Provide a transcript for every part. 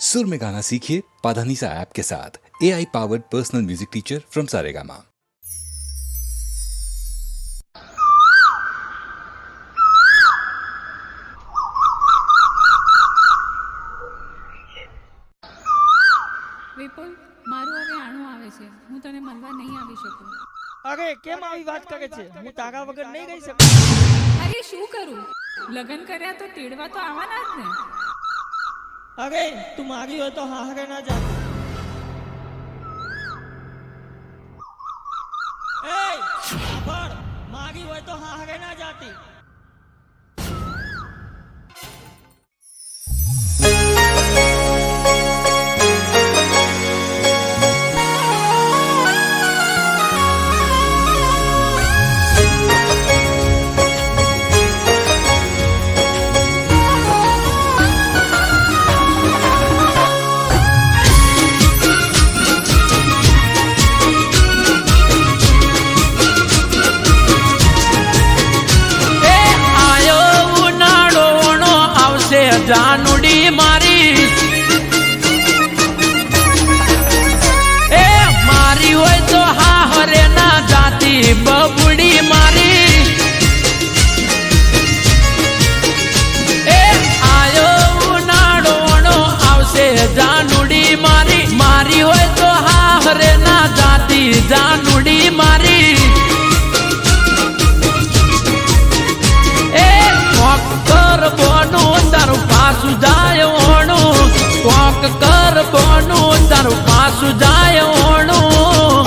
सुर में गाना सीखिए पाधानीसा ऐप के साथ। AI powered personal music teacher from Saregama. Vipul, મારું હવે આણું આવે છે. હું તને મળવા નહીં આવી શકું. અરે કેમ આવી વાત કરે છે? હું તારા વગર નહીં રહી શકું. અરે શું કરું? લગ્ન કર્યા તો તેડવા તો આવવાના જ ને. અરે તું મારી હોય તો હારે ના જા. એ સાંભળ, મારી હોય તો હારે ના જાતી. જાનુડી મારી એ મારી હોય તો હા હરે ના જાતી બબુડી મારી એ આયો ઉનાળો આવશે જાનુડી મારી મારી હોય તો હા હરે ના જાતી જાનુડી મારી એ મોકર બોનું તારું પાસું જાય ઓણું કોક કર બોનું તારું પાસું જાય ઓણું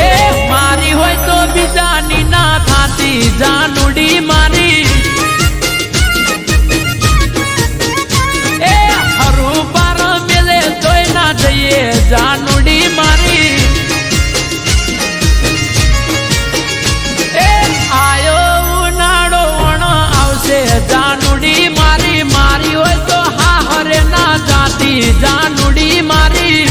એ મારી હોય તો બીજાની ના થાતી જાનુડી મારી એ હરું પાર મેલે તોય ના જઈએ જાનુડી મારી એ આયો ઉનાળો આવશે જાનુડી મારી મારી હોય તો હા હરે ના જાતી જાનુડી મારી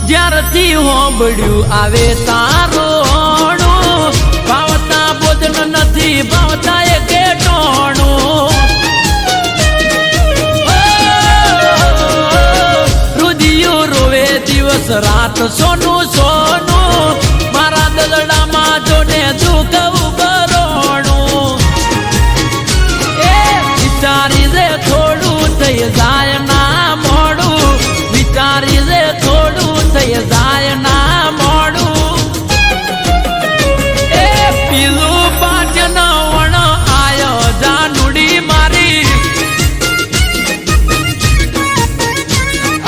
જ્યારથી હોંભળ્યું આવે તારોણું ભાવતા ભોજન નથી ભાવતા એ કેટોણું રુધિયો રોવે દિવસ રાત સોનું સોનું મારા દલડામાં જોને દુઃખ ઉભરોણું એ વિચારી રે થોડું થઈ જાય ના મોડું વિચારી રે થોડું થઈ જાય ના મોડું એ પીલું પાટન વણ આયો જાનુડી મારી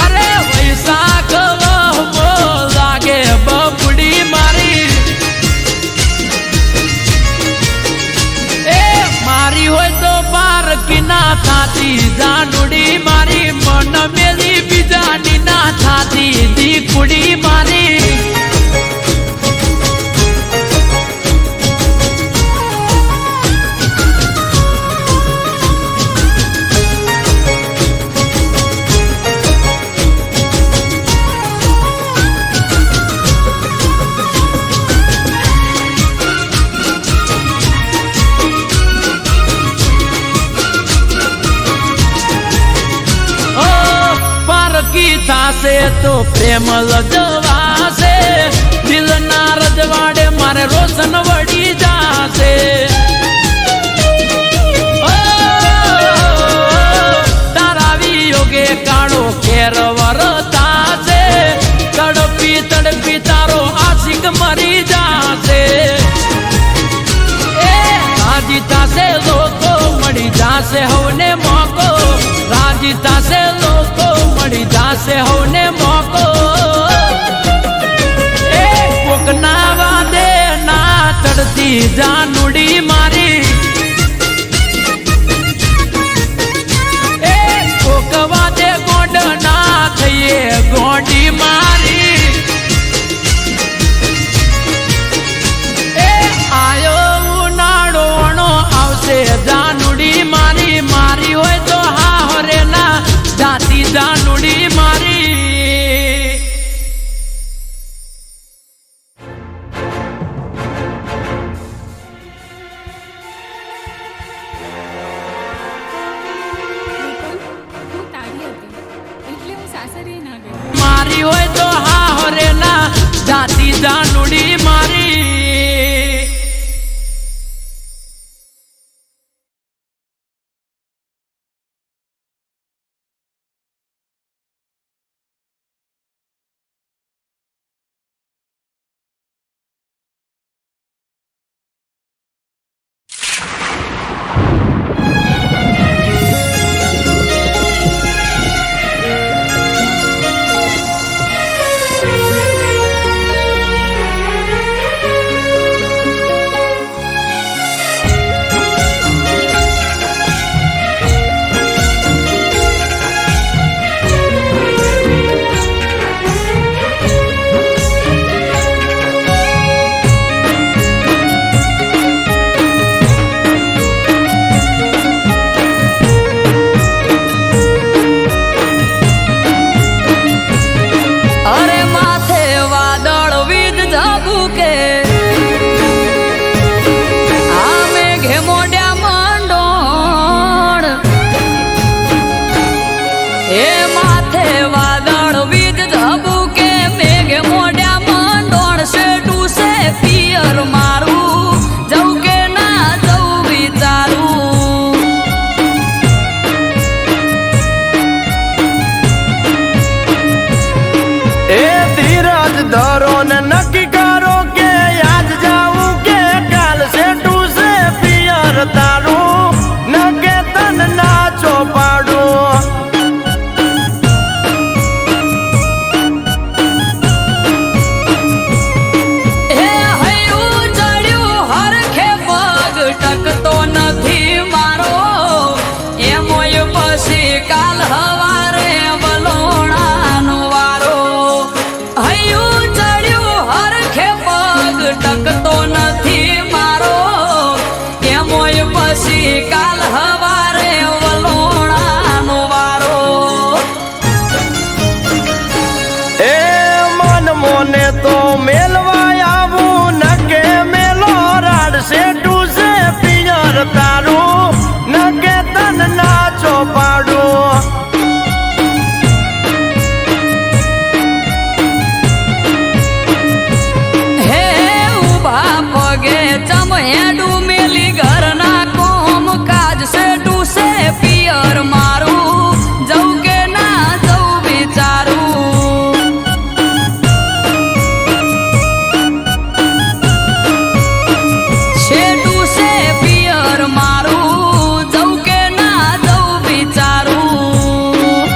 અરે વૈશાખ વહમો લાગે બબુડી મારી એ મારી હોય તો પારકી ના થાતી જાનુડી મારી મન મેલી બીજાની ના થાતી દીકુડી મારી થાશે તો પ્રેમ લજવાશે દિલના રજવાડે મારે રોશન વળી જાશે તારા વિયોગે કાળો કેર વરતાશે તડપી તડપી તારો આશિક મરી જાશે એ રાજી થાશે લોકો મળી જાશે હવને મોકો રાજી થાશે લોકો મળી જાશે હવને મોકો એ કોકના વાદે ના ચડતી જાનુડી મારી એ કોક વાદે ગોડ ના થઈએ ગોડી મારી ટકતો નથી મારો કેમોય પછી કાલ હવારે વલોણાનો વારો એ મન મોને તો મેલવા આવું નકે મેલો રાડશે ટુસે પિયર તારું નકે તન નાચો પાડું હે ઉભા પગે ચમહેડું મેલી ઘરના કોમ કાજ છે ટુસે પિયર મારું જવું કે ના જવું વિચારું શેટુ છે પિયર મારું જવું કે ના જવું વિચારું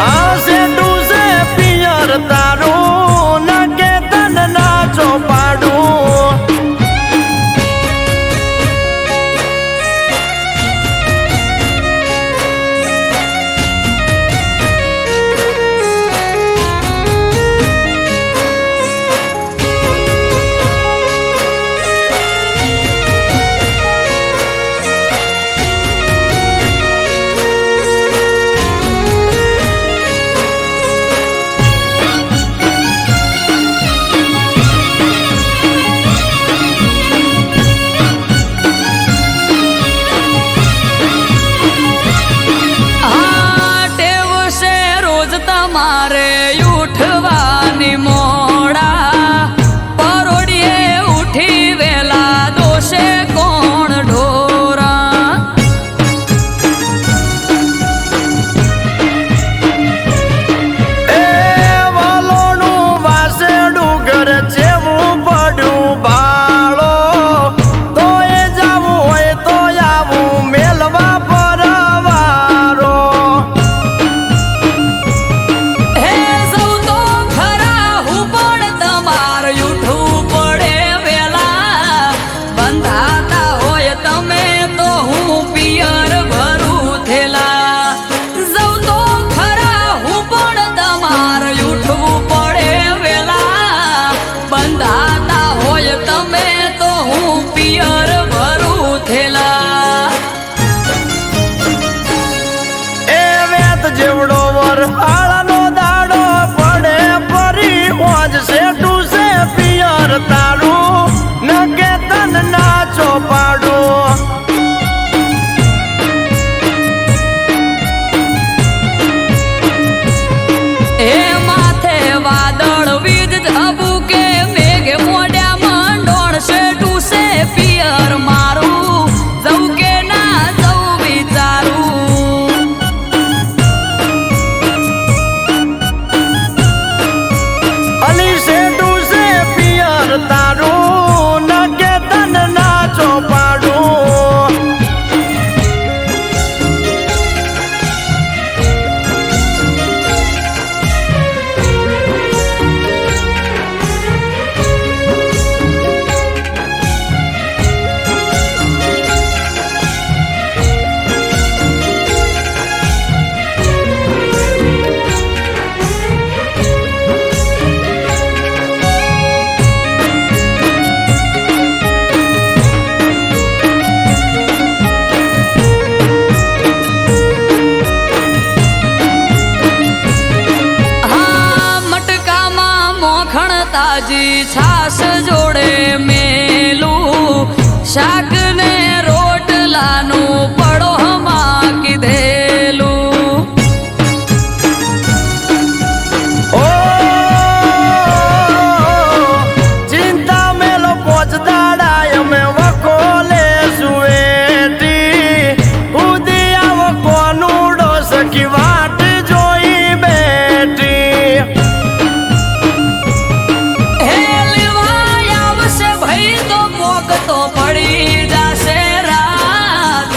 આસે ટુસે પિયર તારું નકે તન નાચો પાડું આ ટેવ છે રોજ તમારે ઉઠવાની મોડા પરોડીએ ઉઠી વેલા દોષે કોણ ઢોરા એ વાલોનું વાસેડું ઘર જેવું પડ્યું બાળો તો એ જાવું હોય તો આવું મેલવા પરવારો હે સૌ તો ખરા હું પણ તમાર ઉઠવું પડે વેલા બંધાતા હોય તમે તો હું પિયર ભરું થેલા સૌ તો ખરા હું પણ તમાર ઉઠવું પડે વેલા બંધાતા હોય તમે તો હું પિયર ભરું થેલા એ વેત જેવડો વરહાળનો દાડો પડે પરી હોજ સેટું છે પિયર તારું નકે તન નાચો પાડું એ માથે વાદળ વીજ ઝબુકે મેઘ મોઢ્યા મંડોળ શેઠું છે પિયર મારું જવું કે ના જવું વિચારું અલી સેટું છે પિયર તારું નકે તન નાચો પાડું હા મટકામાં મોખણ તાજી છાસ જોડે મેલું શાક ને રોટલાનું પડોહમાં કીધેલું ઓ ચિંતા મેલો પોચ દાડા અમે વખોલે સુએટી ઉદી આવો કોનુડો સખી વાટ જોઈ બેઠી હે લેવાય આવશે ભાઈ તો મોક તો પડી જશે રાત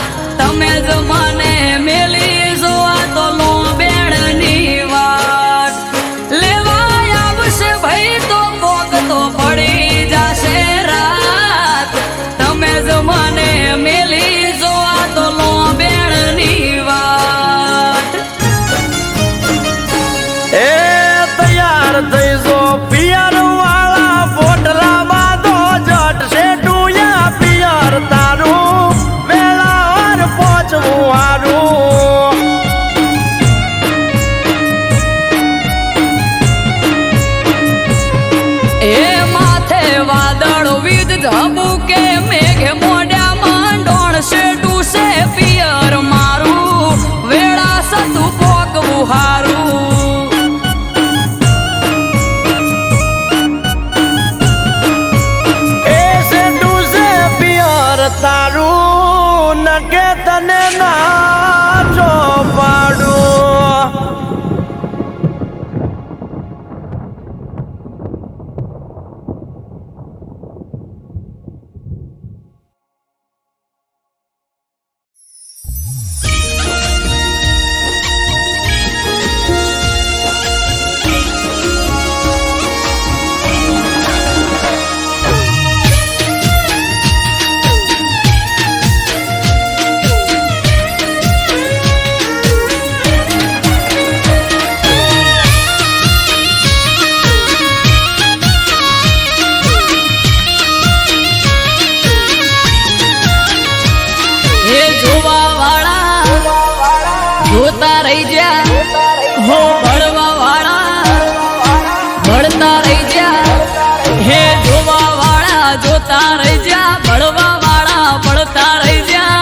ઝબુકે મેઘે મોઢામાં ડોણશે ડૂસે પિયર મારું વેળા સતું પોકવું હારું એ સેટું છે પિયર તારું નકે તને ના જો પાડું જોતા રહી જા હો ભળવા વાળા ભળતા રહી જા હે જોવા વાળા જોતા રહી જા ભળવા વાળા ભળતા રહી જા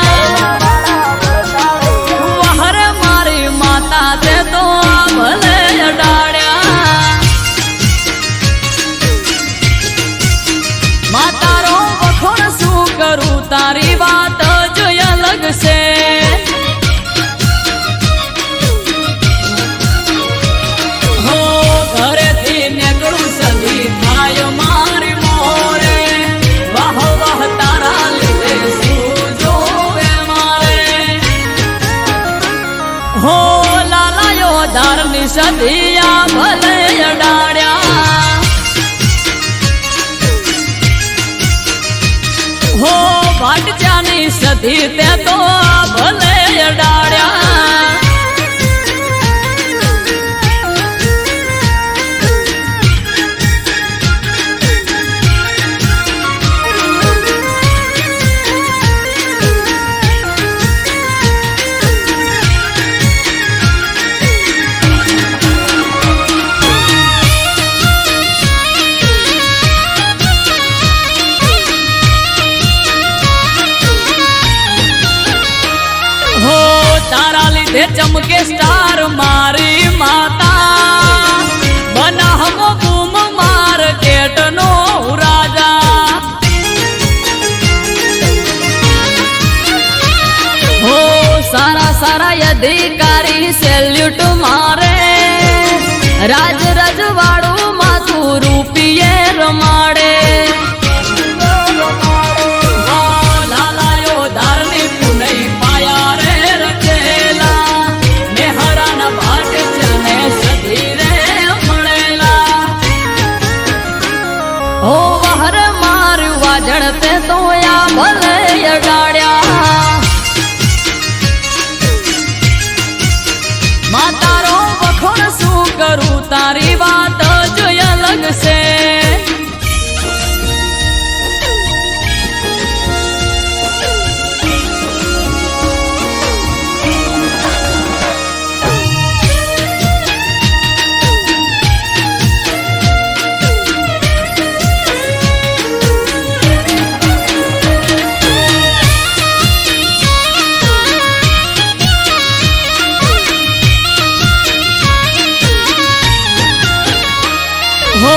વહરે મારી માતા તે તો ભલે અડાડ્યા માતારો વખોણ શું કરું તારી વાત જ અલગ છે હો લાલાયો ધારની સદિયા ભલે અડાડ્યા હો ભાટજાની સદી તે તો ભલે અડાડ્યા તારા લીધે ચમકે સ્ટાર મારી માતા બનાહમો બૂમ માર્કેટ નો રાજા હો સારા સારા અધિકારી સેલ્યુટ મારે રાજ રજવાડું માથું રૂપિયે રમાડે હો વહર મારું વાજણ તે તો યા ભલે અડાડ્યા માતારો વખોણ શું કરું તારી વાત જ અલગ છે હો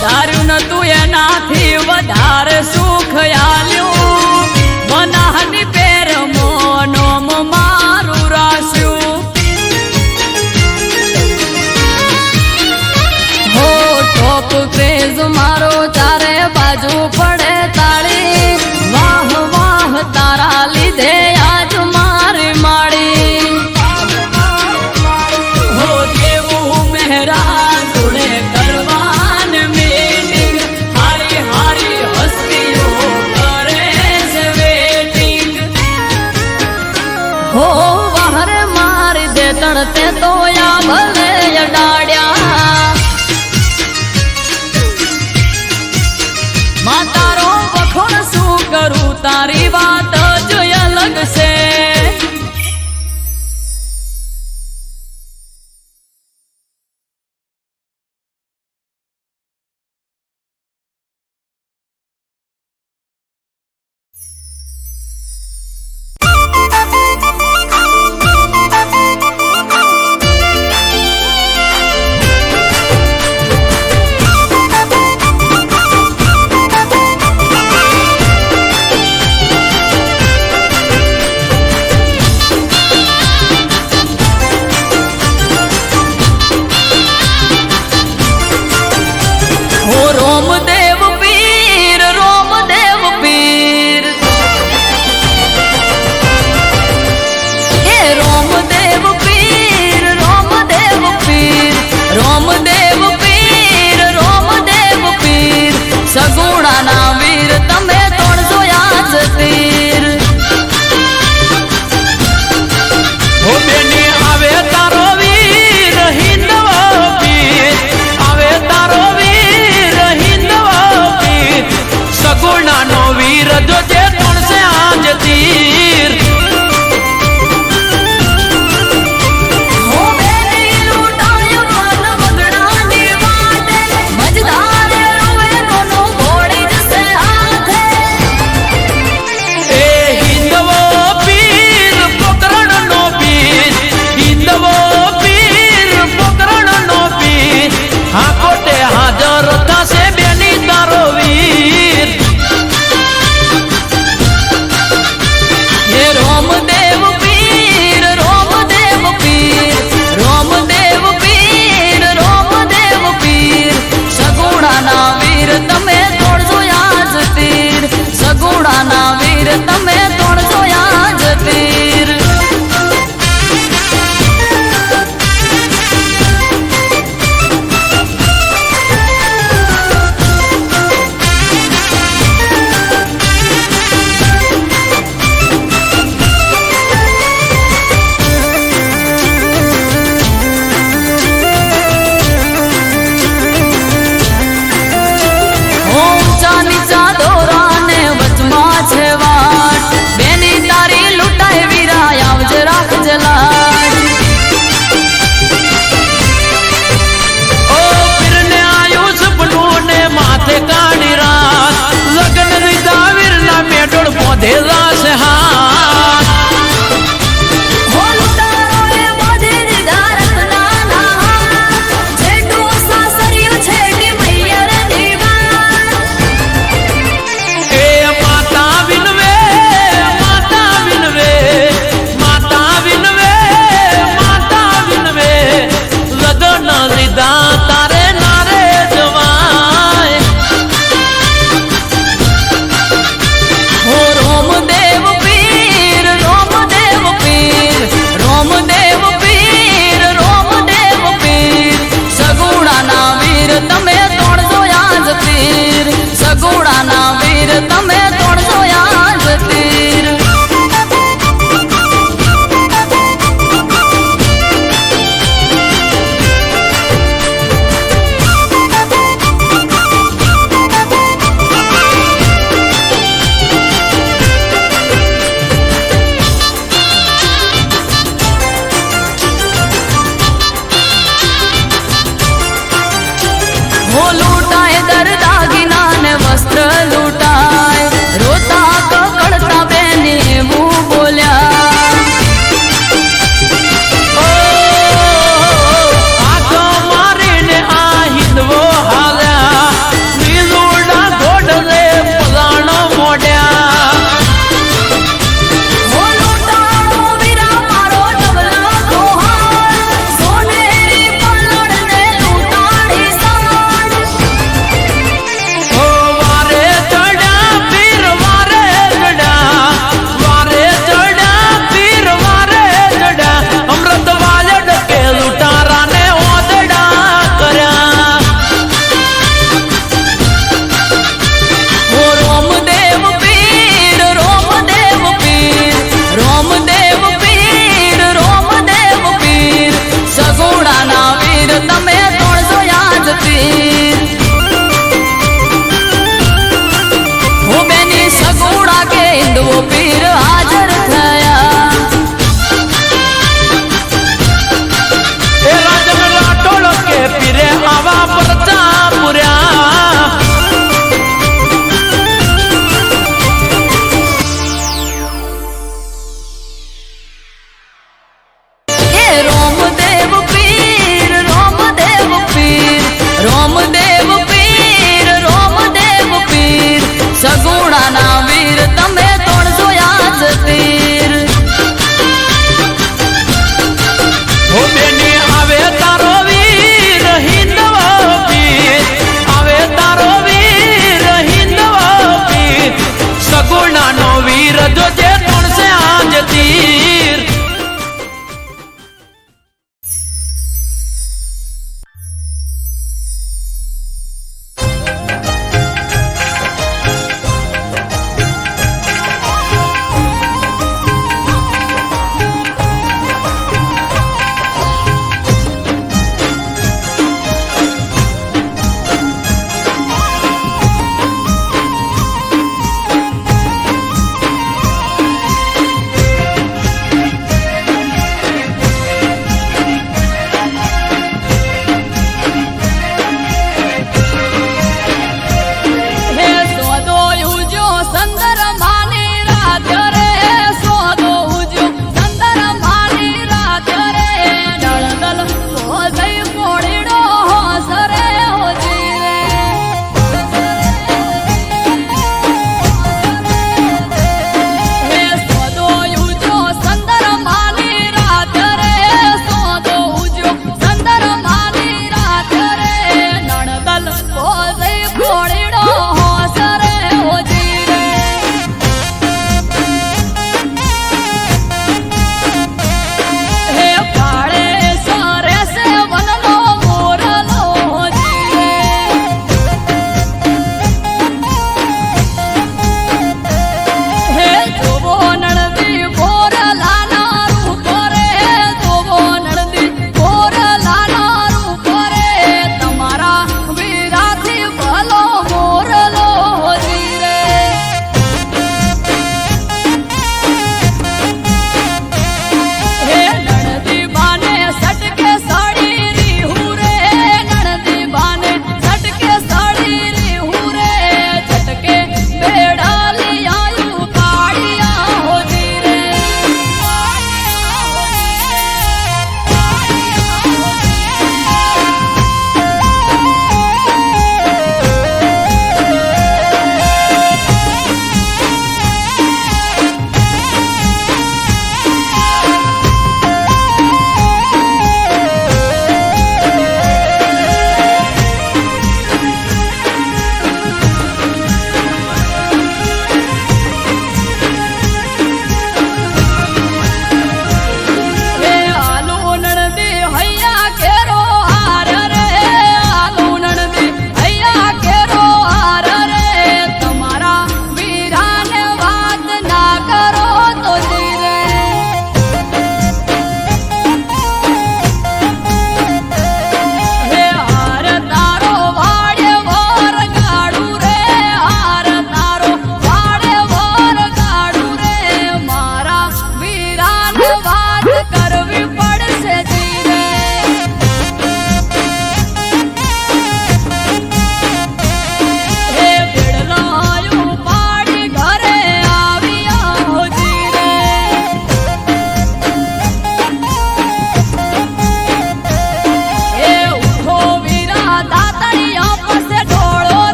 ધાર્યું નતું એનાથી વધારે સુખ આલ્યું મનાહની પેર મોનોમ મારું રાસ્યું હો ટોપ ક્રેઝ મારો ચારે બાજુ પડે તાળી વાહ વાહ તારા લીધે આજ મારી માડી હો દેવું મહેરા જોડે કરવાન મીટિંગ હારી હારી હસ્તીઓ કરે છે વેટિંગ હો વહરે મારી દે તણતે તો યા ભલે અડાડ્યા માતારો વખોણ શું કરું તારી વાત જ અલગ છે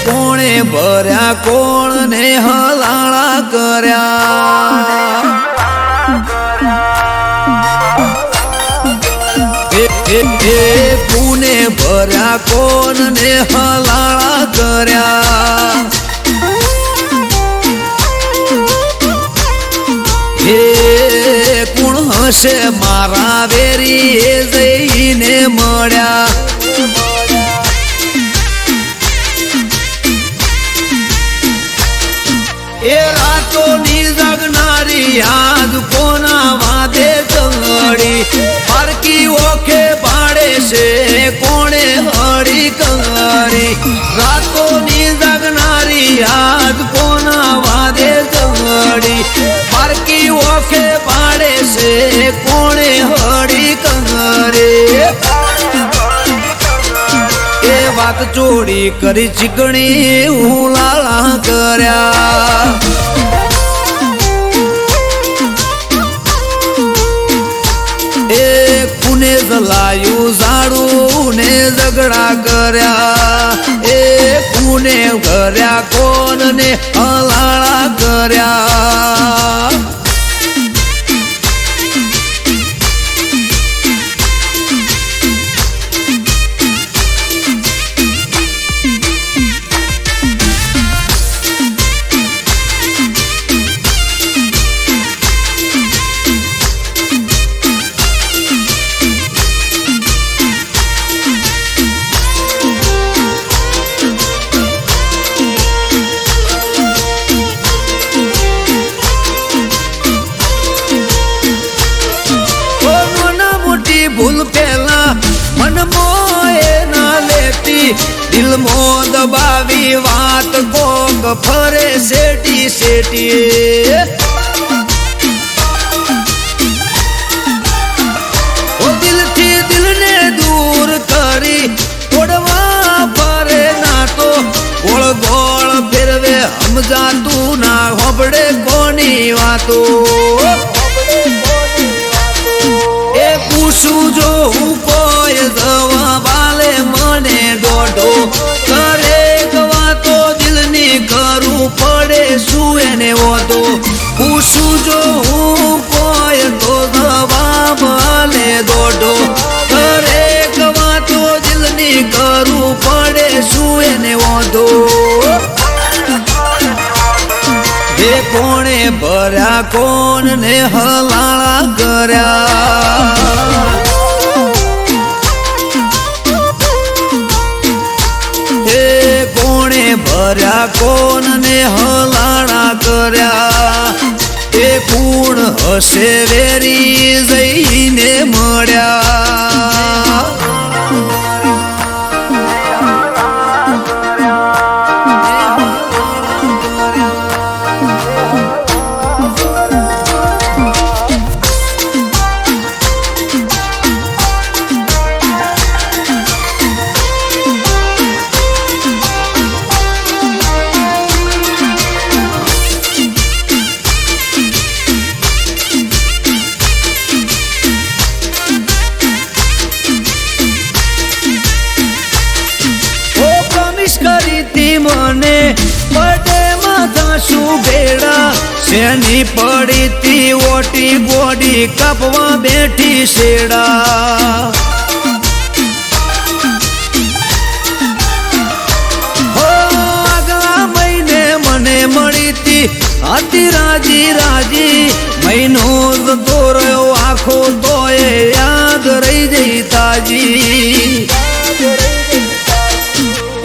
કોણે ભર્યા કોણ ને હલાળા કર્યા કોને ભર્યા કોણ ને હલાળા કર્યા હે કોણ હશે મારા વેરી એ જઈને મળ્યા એ રાતોની જગનારી યાદ કોના વાદે ચંગડી પારકી ઓખે પાડે છે કોણે હળી કંગડી રાતોની જગનારી યાદ કોના વાદે ચંગડી પારકી ઓખે પાડે છે કોણે હળી કંગડી એ વાત ચોરી કરી ચીકણી ઉલાળા કર્યા એ કુને જલાયું ઝાડું ને ઝઘડા કર્યા એ કુને કર્યા કોણ ને હલાળા કર્યા ભૂલ પેલા મન મોએ ના લેતી દિલ મો દબાવી વાત કોક ફરે શેટી શેટી ઓ દિલથી દિલને દૂર કરી તોડવા ફરે ના તો ગોળ ગોળ ફેરવે સમજાતું ના હોબડે કોની વાતો પૂછું જો હું કોઈ જવાબાલે મને દોઢો કરે વાતો દિલની કરું પડે શું એને ઓતો પૂછું જો હું કોઈ તો જવાબાલે દોઢો કરે વાતો દિલની કરું પડે શું એને ઓતો એ કોણે ભર્યા કોણ ને હલાળા કર્યા એ કોણે ભર્યા કોણ ને હલાળા કર્યા એ કુણ હશે વેરી જઈને મળ્યા મને પડે માથા શું ભેડા શેની પડી તી ઓટી બોડી કાપવા બેઠી શેડા આગલા મહિને મને મળી તી હતી રાજી રાજી મહિનો જતો રહ્યો આખો તોય યાદ રહી જઈ તાજી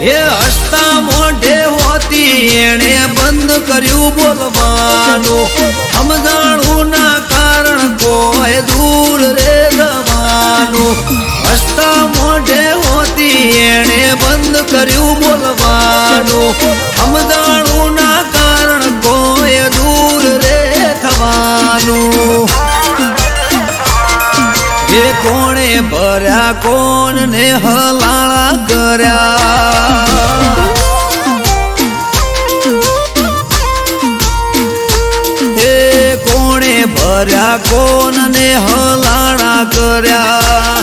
એ હસતા મોઢે હોતી એણે બંધ કર્યું બોલવાનું સમજાણું ના કારણ કોઈ દૂર રે જવાનું હસતા મોઢે હોતી એણે બંધ કર્યું બોલવાનું સમજાણું ના કારણ કોઈ દૂર રે થવાનું એ કોણે ભર્યા કોણ ને હલાળા કર્યા એ કોણે ભર્યા કોણ ને હલાળા કર્યા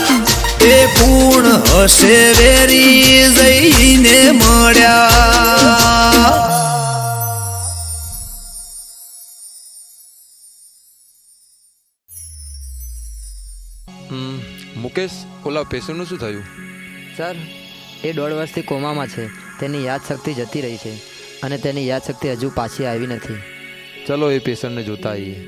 એ કુણ હશે વેરી જઈને મળ્યા મુકેશ, ઓલા પેશન્ટનું શું થયું? સર, એ 1.5 વર્ષથી કોમામાં છે. તેની યાદશક્તિ જતી રહી છે અને તેની યાદશક્તિ હજુ પાછી આવી નથી. ચલો એ પેશન્ટને જોતા આવીએ.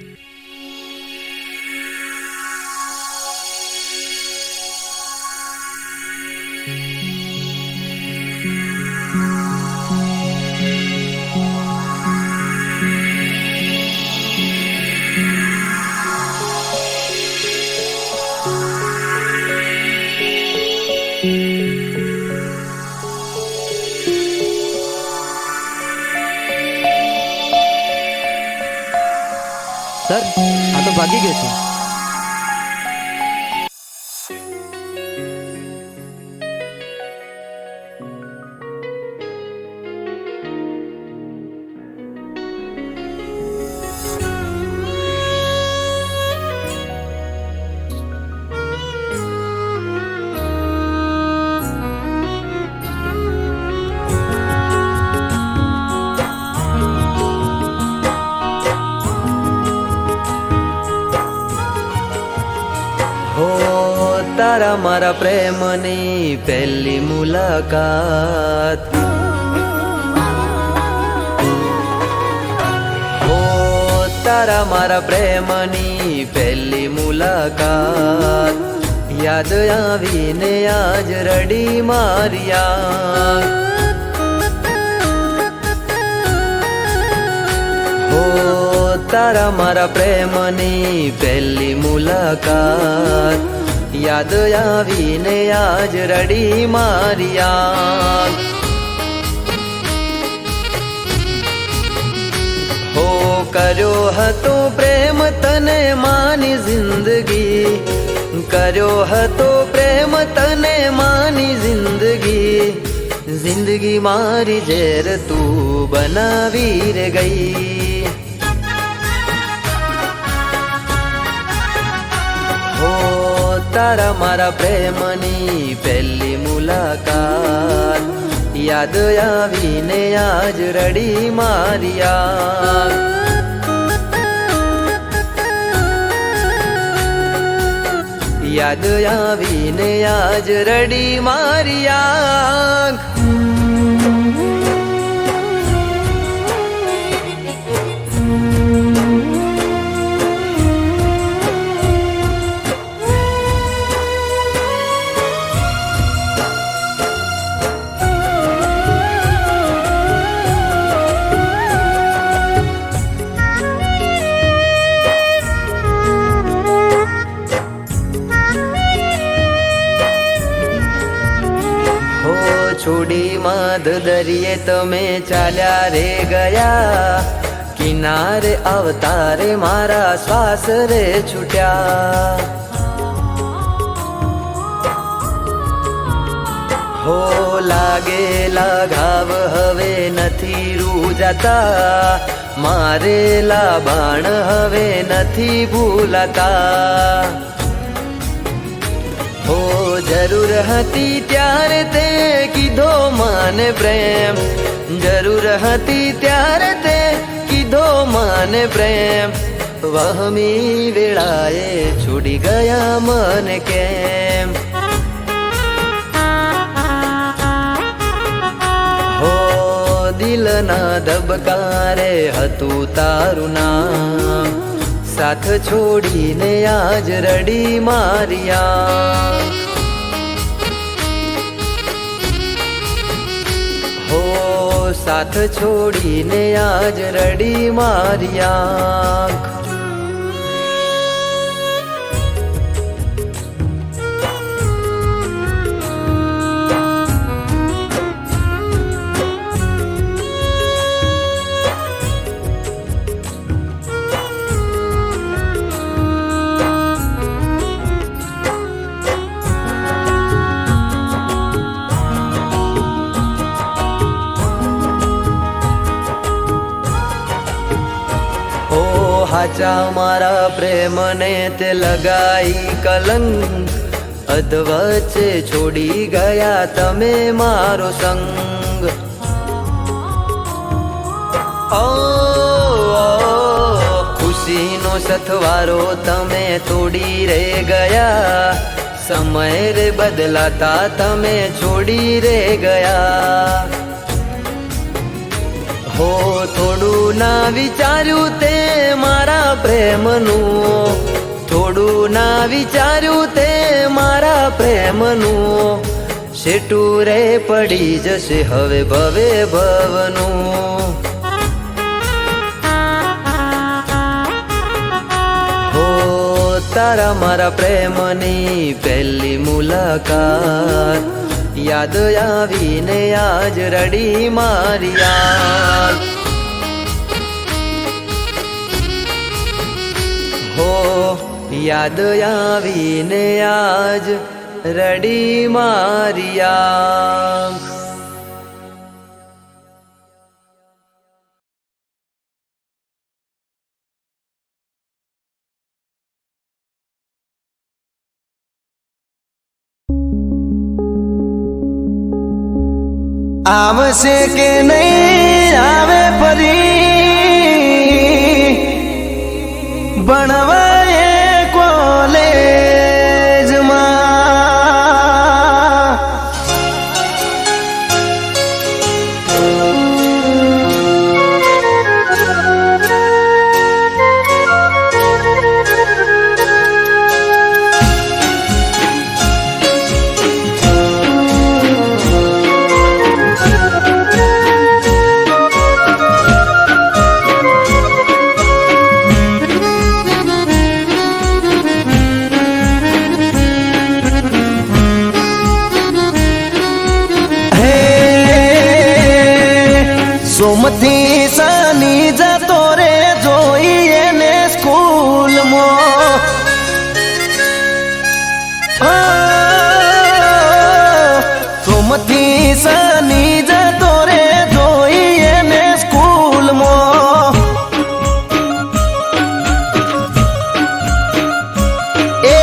સર, આ તો ભાગી ગયો છે. તારા મારા પ્રેમની પહેલી મુલાકાત, હો તારા મારા પ્રેમની પહેલી મુલાકાત, યાદ આવીને આજ રડી માર્યા. હો તારા મારા પ્રેમની પહેલી મુલાકાત, યાદ આવીને આજ રડી માર્યા. હો કર્યો હતો પ્રેમ તને માની જિંદગી, કર્યો હતો પ્રેમ તને માની જિંદગી, જિંદગી મારી ઝેર તું બનાવી રે ગઈ. તારા મારા પ્રેમની પહેલી મુલાકાત, યાદ આવીને આજ રડી માર્યા. યાદ આવીને આજ રડી માર્યા. છોડી માધ દરિયે તમે ચાલ્યા રે ગયા, કિનારે અવતારે મારા શ્વાસ રે છૂટ્યા. હો લાગેલા ઘાવ હવે નથી રૂજાતા, મારેલા બાણ હવે નથી ભૂલાતા. હો જરૂર હતી ત્યારે તે કીધો માને પ્રેમ, જરૂર હતી ત્યારે તે કીધો માને પ્રેમ, વહમી વેળાએ છોડી ગયા મને કેમ. હો દિલના ધબકારે હતું તારું નામ, સાથ છોડીને આજ રડી માર્યા. હો સાથ છોડીને આજ રડી માર્યા. હાચા મારા પ્રેમને તે લગાઈ કલંક, અધવચ્ચે છોડી ગયા તમે મારો સંગ. ઓ ખુશીનો સથવારો તમે તોડી રે ગયા, સમય રે બદલાતા તમે છોડી રે ગયા. હો થોડું ના વિચાર્યું તે મારા પ્રેમનું, થોડું ના વિચાર્યું તે મારા પ્રેમનું. શેટું રે પડી જશે હવે ભવે ભવનું. હો તારા મારા પ્રેમની પહેલી મુલાકાત યાદ આવીને આજ રડી મારી યાદ. હો યાદ આવીને આજ રડી મારી યાદ. આવશે કે નહીં આવે ફરી ભણવાએ કોલેજમાં. સોમથી શનિ જતો રે જોઈએ ને સ્કૂલમાં. સોમથી શનિ જતો રે જોઈએ ને સ્કૂલમાં. એ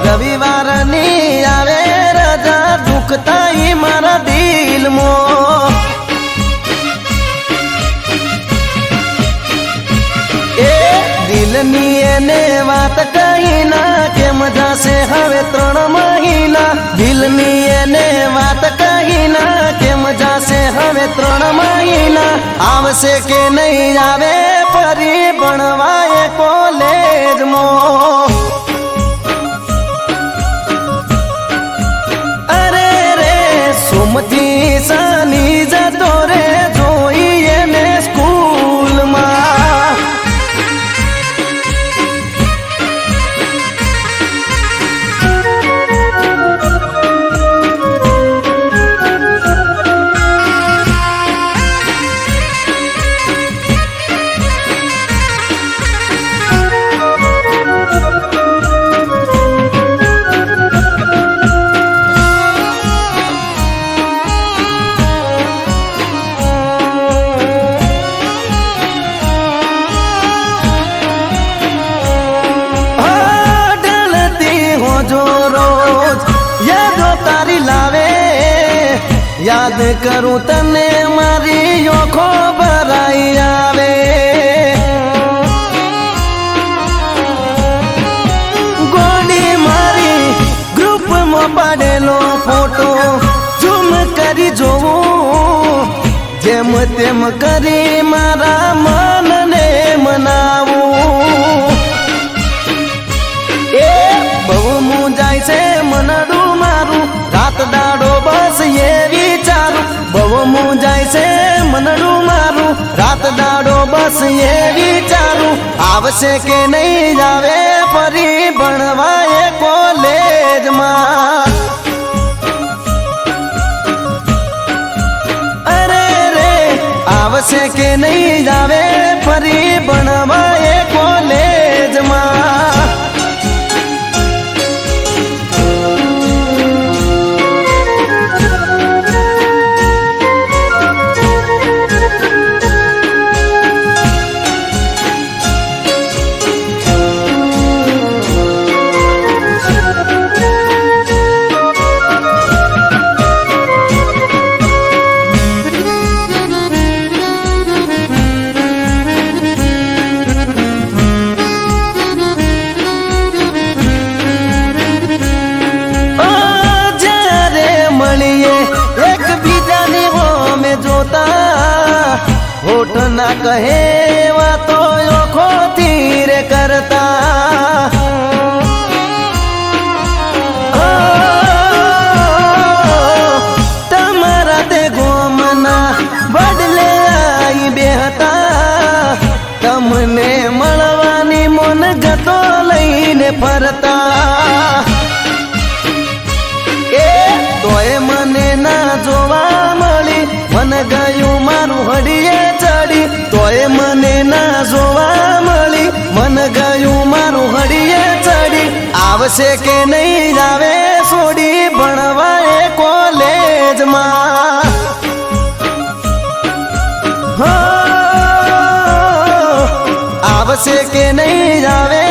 રવિવારની આવે રજા દુખતા મારા દિલમાં. દિલની એને વાત કહી ના કેમ જશે હવે 3 મહિના. દિલની એને વાત કહી ના કેમ જશે હવે 3 મહિના. આવશે કે નહીં આવે ફરી ભણવાએ કોલેજમાં. અરે રે સોમથી શનિ જતો રે જોઈએ ને સ્કૂલમાં. યાદ કરું તને મારી આંખો ભરાઈ આવે. ગોડી મારી ગ્રુપમાં પાડેલો ફોટો ઝૂમ કરી જોવું. જેમ તેમ કરી મારા મનને મનાવું. એ બહુ મૂંઝાય છે મનડું મારું રાત દાડો બસ એ વિચારું. બહુ મૂંઝાય છે મનડું મારું રાત દાડો બસ એ વિચારું. આવશે કે નહીં આવે ફરી ભણવાએ કોલેજમાં. અરે રે આવશે કે નહીં આવે ફરી ભણવાએ કોલેજમાં. કોઈના કહે વાતો ઓખોથી રે કરતા તમારા તે ગોમના બદલે આઈ બેહતા તમને મળવાની મન ગતો લઈને ફરતા તોય મને ના જોવા મળી મન ગયું મારું હડીએ ચડી તોય મને ના જોવા મળી મન ગયું મારું હડીએ ચડી આવશે કે નહીં આવે છોડી ભણવા એ કોલેજમાં આવશે કે નહીં આવે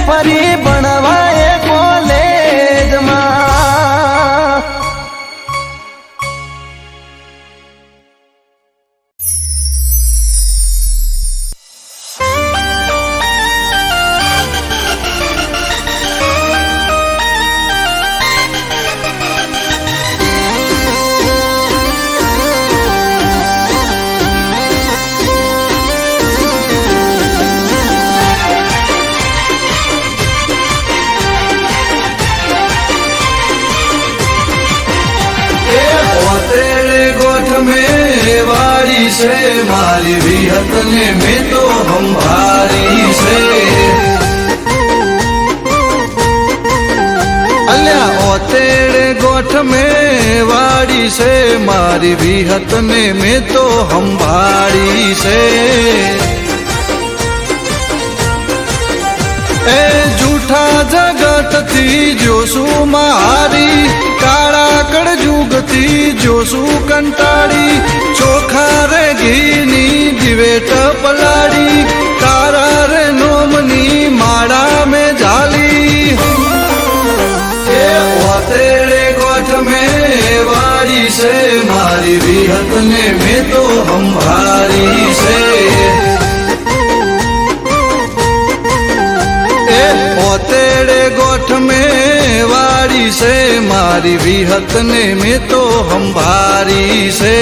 ફરી ભણવા એ કોલેજમાં वारी से मारी विहत ने में तो हम भारी से अल्या ओतेड़े गोठ में वारी से मारी विहत ने में तो हम भारी से ए जूठा जगत थी जोसु मारी काड़ा कड़ जुगती जोसु कंटाड़ी चोखा रे घीनी दिवेट पलाड़ी तारा रे नोमनी माड़ा में झाली तेरे गोठ में वारी से मारी विहत ने में तो हम भारी से तेरे गोठ में वारी से मारी विहत ने में तो हम भारी से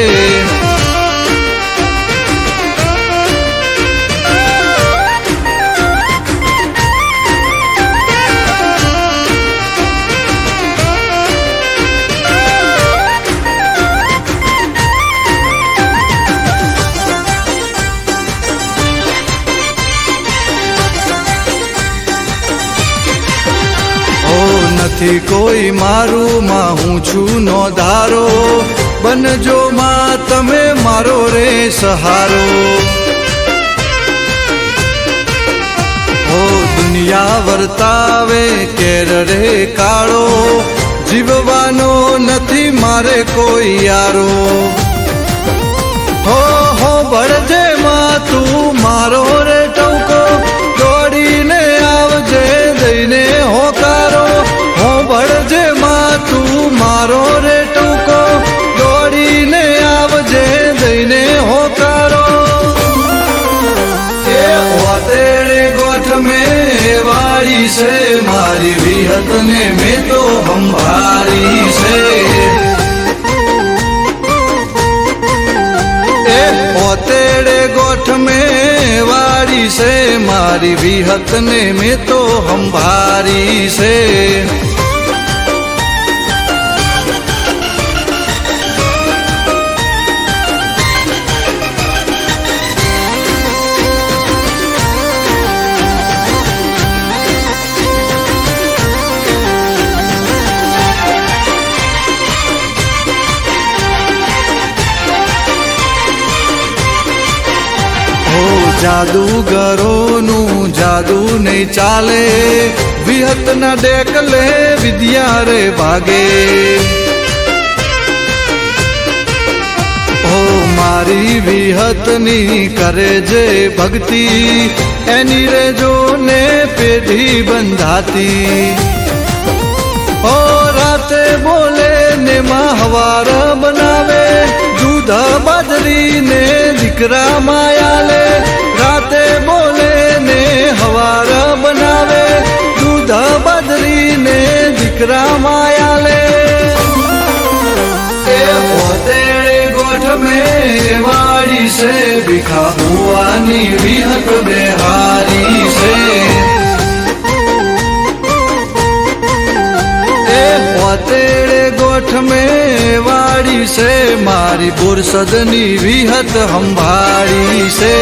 નથી કોઈ મારું માં હું છું નો ધારો બનજો માં તમે મારો રે સહારો ઓ દુનિયા વર્તાવે કેર રે કાળો જીવવાનો નથી મારે કોઈ યારો હો બળજે માં તું મારો રે ટવકો દોડીને આવજે દઈને હોકારો બળજે માં તું મારો રે ટૂંકો દોડીને આવજે દઈને હોકારો તેરે ગોઠ में वारी से मारी विहत ने में तो हम भारी से तेरे गोठ में वारी से मारी विहत ने में तो हम भारी से જાદુગરોનું જાદુ નહીં ચાલે વિહતના ડેકલે વિદ્યા રે ભાગે ઓ મારી વિહતની કરે જે ભક્તિ એની રે જોને પેઢી બંધાતી ઓ રાતે બોલે ને માં હવાર બનાવે દૂધ બાજરી ને દીકરા માયાલે રાતે બોલે ને હવાર બનાવે દૂધ બાજરી ને દીકરા માયાલે तेरे गोठ में वाड़ी से बिखा हुआ ની વિહત બેહારી છે એ પોતેડે ગોઠ મેં વાડી છે મારી બુરસદ ની વિહત સંભાળી છે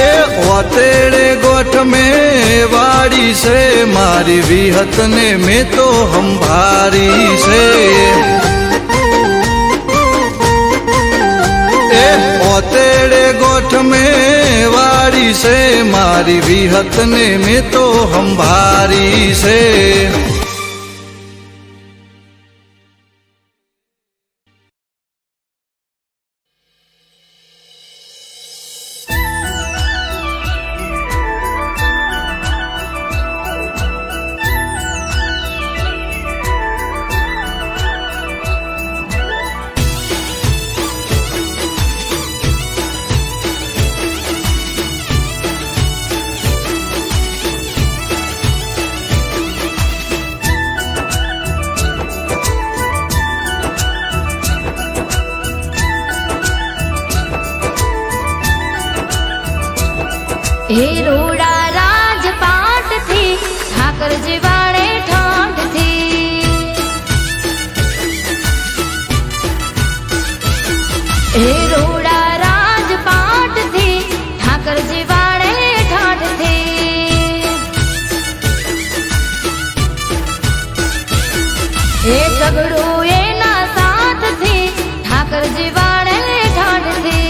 એ ઓતેડે ગોઠ મેં વાડી છે મારી વિહત ને મેં તો સંભાળી છે એ ઓતેડે ગોઠ મેં વાડી છે મારી વિહત ને મેં તો સંભાળી છે હે રોડા રાજપાટ થી ઠાકરજી વાળે ઠાઠ થી હે રોડા રાજપાટ થી ઠાકરજી વાળે ઠાઠ થી હે સગડું એના સાથ થી ઠાકરજી વાળે ઠાઠ થી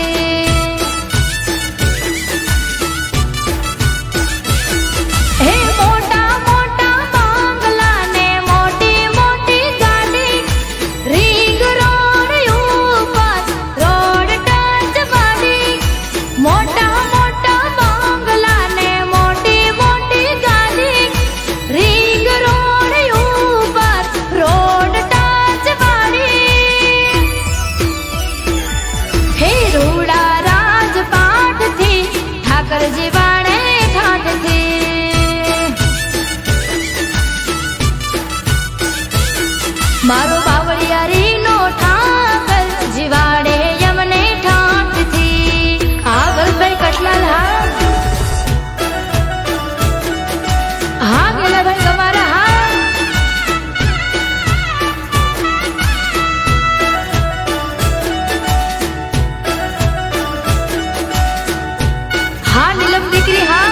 મારો બાવળિયારી નો ઠાકર જીવાડે યમને ઠાઠ થી આગળ ભાઈ કટલાલ હા ગેલા ભાઈ તમારા હા નીલમ દીકરી હા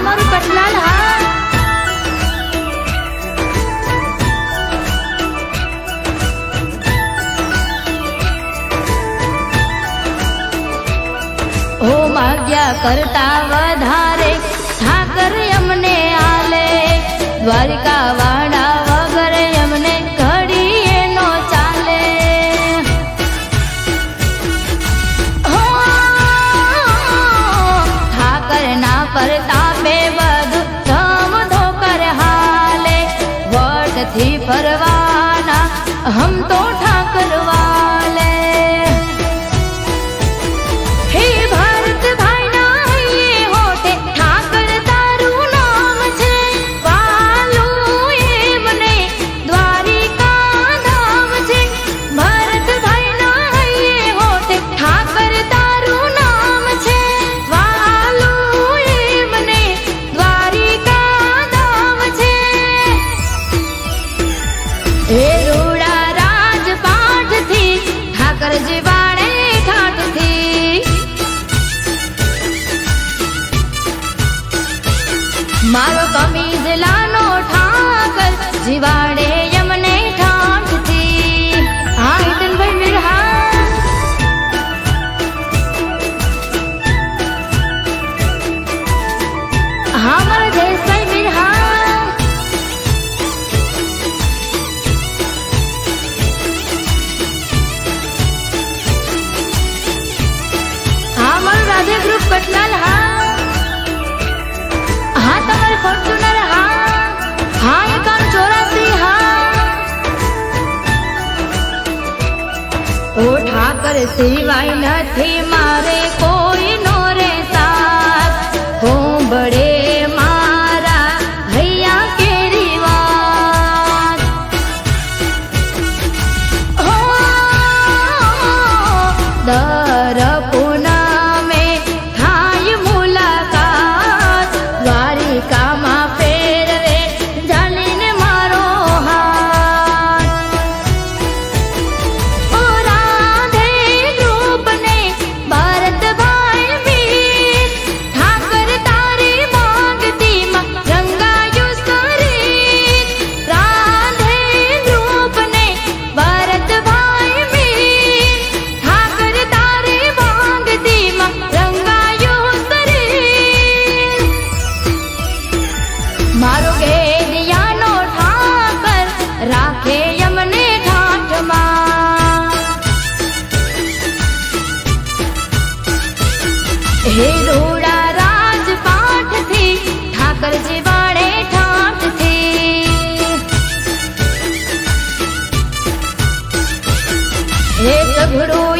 મારું કટલાલ હા માગ્યા કરતા વધારે ઠાકર અમને આલે દ્વારિકા વાડા વગર અમને ઘડીએ નો ચાલે ઠાકર ના પરતાપે બધું ધમધો કર હાલે વટથી ફરવાના હમ તો ઠાકર વાલે મારો કમીજ લાનો ઠાકર જીવાડે યમને ઠાઠ થી હા હિતનભાઈ મીરહા હા મારા જયેશભાઈ મીરહા હા મારું રાધે ગ્રુપ કટલાલ હા ફોર્ચ્યુનર હા 5184 હા ઓ ઠાકર સિવાય નથી મારે કોઈ નો રે સાથ હું બડે મારા હૈયા કેરી વાત હો દર પૂનમે થાય મુલાકાત દ્વારિકામાં ફેરવે જાલીને મારો હાથ ઓ રાધે રૂપને ભરતભાઈ મીર ઠાકર તારી માંગતીમાં રંગાયું શરીર રાધે રૂપને ભરતભાઈ મીર ઠાકર તારી માંગતીમાં રંગાયું શરીર મારો ગેડિયાનો ઠાકર રાખે યમને ઠાઠમાં હે રોડા રાજપાઠથી ઠાકરજી વાળે ઠાઠથી હે સઘળું